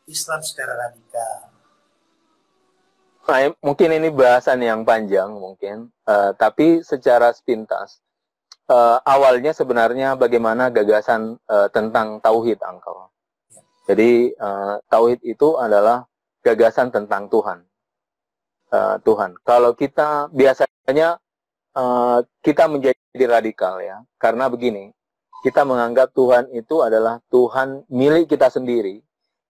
A: Islam secara radikal?
B: Nah, mungkin ini bahasan yang panjang mungkin, tapi secara sepintas, awalnya sebenarnya bagaimana gagasan tentang tauhid, Uncle. Jadi tauhid itu adalah gagasan tentang Tuhan. Tuhan. Kalau kita biasanya kita menjadi radikal ya, karena begini, kita menganggap Tuhan itu adalah Tuhan milik kita sendiri,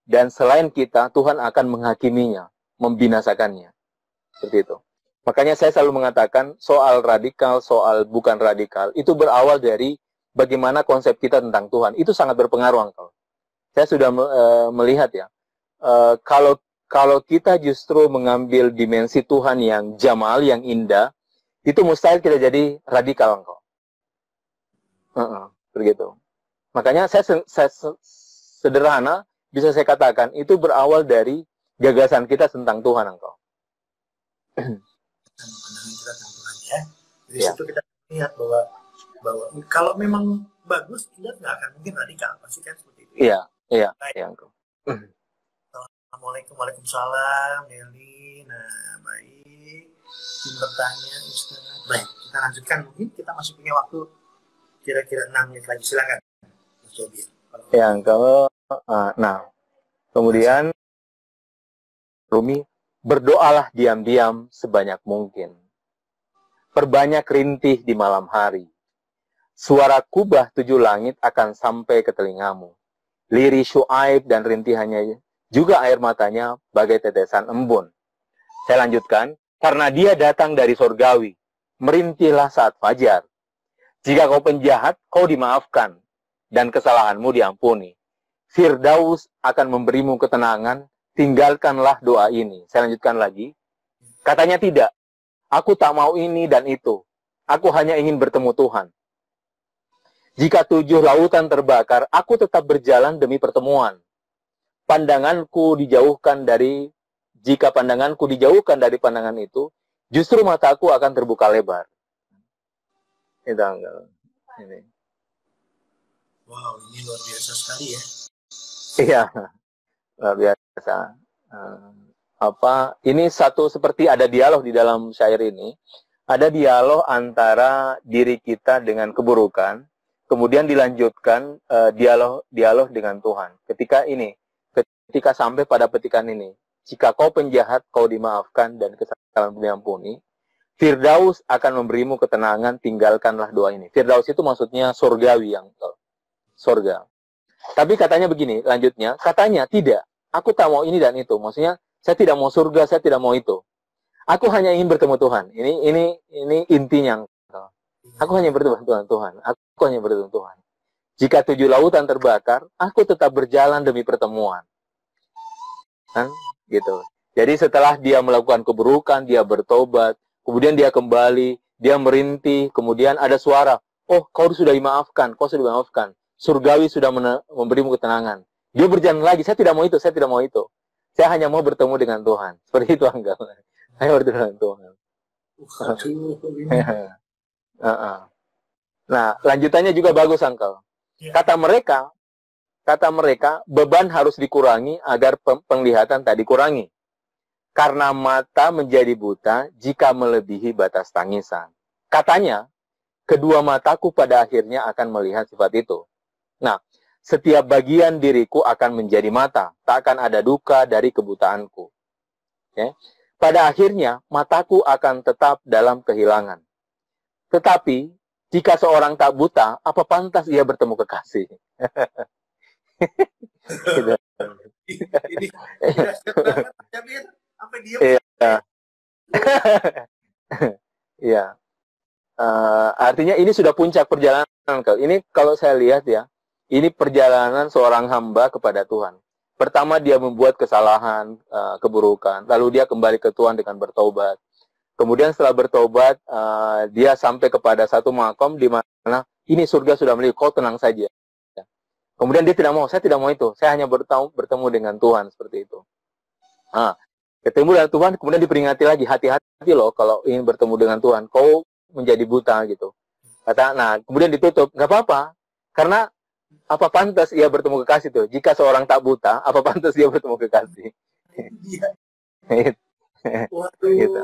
B: dan selain kita, Tuhan akan menghakiminya, membinasakannya. Seperti itu. Makanya saya selalu mengatakan soal radikal, soal bukan radikal, itu berawal dari bagaimana konsep kita tentang Tuhan. Itu sangat berpengaruh, Uncle. Saya sudah melihat ya, kalau kita justru mengambil dimensi Tuhan yang jamal, yang indah, itu mustahil kita jadi radikal, engkau. Begitu. Makanya saya sederhana, bisa saya katakan, itu berawal dari gagasan kita tentang Tuhan, engkau.
A: Pandangan kita tentang Tuhan ya. Dari situ kita lihat bahwa kalau memang bagus, kita nggak akan mungkin radikal. Pasti kan seperti itu.
B: Iya, engkau.
A: Assalamualaikum, waalaikumsalam, Nelly. Nah, baik. Ingin bertanya, Ustaz. Baik, kita lanjutkan. Mungkin kita masih punya waktu kira-kira 6 menit lagi. Silakan, Mas Jabir.
B: Ya, engkau. Nah, kemudian Rumi, berdoalah diam-diam sebanyak mungkin. Perbanyak rintih di malam hari. Suara kubah 7 langit akan sampai ke telingamu. Lirih Syuaib dan rintihannya juga air matanya bagai tetesan embun. Saya lanjutkan, karena dia datang dari sorgawi, merintihlah saat fajar. Jika kau penjahat, kau dimaafkan. dan kesalahanmu diampuni. Firdaus akan memberimu ketenangan, tinggalkanlah doa ini. Saya lanjutkan lagi. Katanya tidak. Aku tak mau ini dan itu. Aku hanya ingin bertemu Tuhan. Jika 7 lautan terbakar, aku tetap berjalan demi pertemuan. Jika pandanganku dijauhkan dari pandangan itu, justru mataku akan terbuka lebar. Itu ini.
A: Wow, ini luar biasa sekali ya.
B: Iya, luar biasa. Ini satu seperti ada dialog di dalam syair ini. Ada dialog antara diri kita dengan keburukan, kemudian dilanjutkan dialog dengan Tuhan. Ketika sampai pada petikan ini, jika kau penjahat, kau dimaafkan dan kesalahan diampuni. Firdaus akan memberimu ketenangan, tinggalkanlah doa ini. Firdaus itu maksudnya surgawi, yang surga. Tapi katanya begini, lanjutnya, katanya tidak. Aku tak mau ini dan itu. Maksudnya, saya tidak mau surga, saya tidak mau itu. Aku hanya ingin bertemu Tuhan. Ini intinya. Aku hanya bertemu dengan Tuhan. Aku hanya bertemu Tuhan. Jika 7 lautan terbakar, aku tetap berjalan demi pertemuan. Kan? Gitu. Jadi setelah dia melakukan keburukan, dia bertobat, kemudian dia kembali, dia merintih, kemudian ada suara, oh kau sudah dimaafkan, kau sudah dimaafkan. Surgawi sudah memberimu ketenangan. Dia berjalan lagi, saya tidak mau itu, saya tidak mau itu. Saya hanya mau bertemu dengan Tuhan. Seperti itu, Angga. Saya bertemu dengan Tuhan. Nah, lanjutannya juga bagus, Angkel. Kata mereka, beban harus dikurangi agar penglihatan tak dikurangi. Karena mata menjadi buta jika melebihi batas tangisan. Katanya, kedua mataku pada akhirnya akan melihat sifat itu. Nah, setiap bagian diriku akan menjadi mata. Tak akan ada duka dari kebutaanku. Okay? Pada akhirnya, mataku akan tetap dalam kehilangan. Tetapi, jika seorang tak buta, apa pantas ia bertemu kekasih?
A: Ini banget, sampai dia.
B: Iya. Artinya ini sudah puncak perjalanan. Ini kalau saya lihat ya, ini perjalanan seorang hamba kepada Tuhan. Pertama dia membuat kesalahan, keburukan, lalu dia kembali ke Tuhan dengan bertobat. Kemudian setelah bertobat, dia sampai kepada satu makom di mana ini surga sudah milik kau, tenang saja. Kemudian dia tidak mau, saya tidak mau itu, saya hanya bertemu dengan Tuhan, seperti itu. Ketemu dengan Tuhan, kemudian diperingati lagi, hati-hati loh kalau ingin bertemu dengan Tuhan, kau menjadi buta gitu. Kemudian ditutup, nggak apa-apa, karena apa pantas ia bertemu kekasih tuh? Jika seorang tak buta, apa pantas dia bertemu kekasih?
A: Iya.
B: Waduh,
A: gitu.